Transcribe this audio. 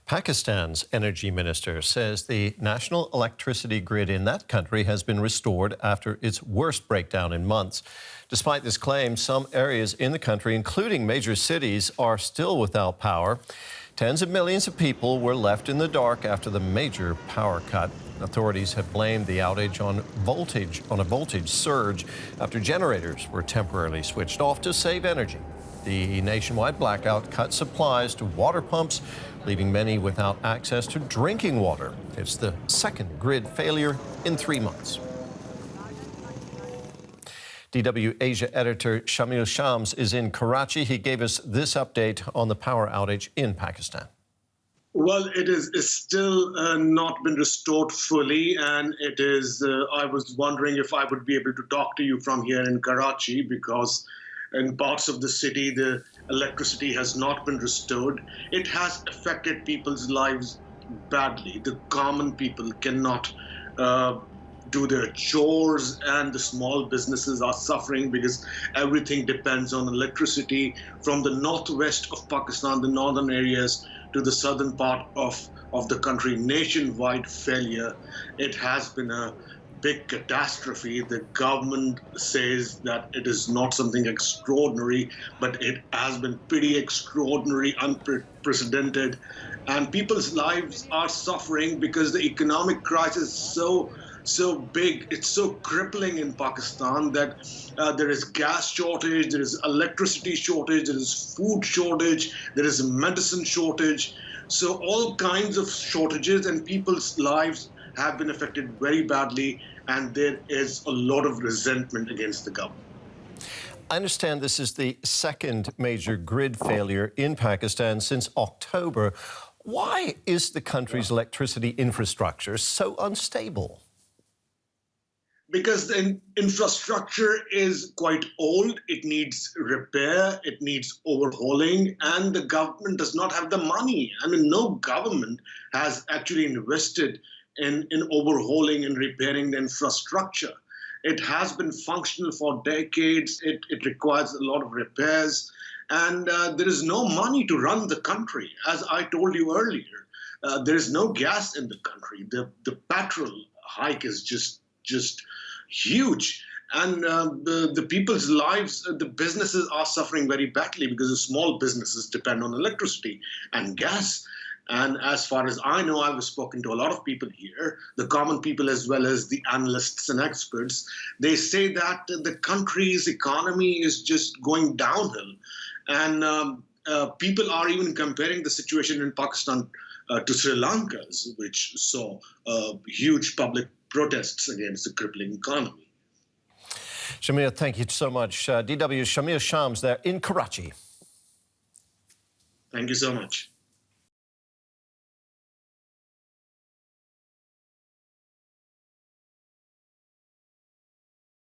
Pakistan's energy minister says the national electricity grid in that country has been restored after its worst breakdown in months. Despite this claim, some areas in the country, including major cities, are still without power. Tens of millions of people were left in the dark after the major power cut. Authorities have blamed the outage on a voltage surge after generators were temporarily switched off to save energy. The nationwide blackout cut supplies to water pumps, leaving many without access to drinking water. It's the second grid failure in 3 months. DW Asia editor Shamil Shams is in Karachi. He gave us this update on the power outage in Pakistan. Well, it's still not been restored fully, and it is. I was wondering if I would be able to talk to you from here in Karachi, because in parts of the city the electricity has not been restored. It has affected people's lives badly. The common people cannot do their chores, and the small businesses are suffering because everything depends on electricity. From the northwest of Pakistan, the northern areas, to the southern part of the country, nationwide failure. It has been a big catastrophe. The government says that it is not something extraordinary, but it has been pretty extraordinary, unprecedented. And people's lives are suffering because the economic crisis is so big, it's so crippling in Pakistan that there is gas shortage, there is electricity shortage, there is food shortage, there is medicine shortage. So all kinds of shortages, and people's lives have been affected very badly, and there is a lot of resentment against the government. I understand this is the second major grid failure in Pakistan since October. Why is the country's electricity infrastructure so unstable? Because the infrastructure is quite old, it needs repair, it needs overhauling, and the government does not have the money. I mean, no government has actually invested in overhauling and repairing the infrastructure. It has been functional for decades, it requires a lot of repairs, and there is no money to run the country. As I told you earlier, there is no gas in the country. The petrol hike is just huge, and the people's lives, the businesses are suffering very badly because the small businesses depend on electricity and gas. And as far as I know, I've spoken to a lot of people here, the common people as well as the analysts and experts. They say that the country's economy is just going downhill, and people are even comparing the situation in Pakistan to Sri Lanka's, which saw huge public protests against the crippling economy. Shamil, thank you so much. DW's Shamil Shams there in Karachi. Thank you so much.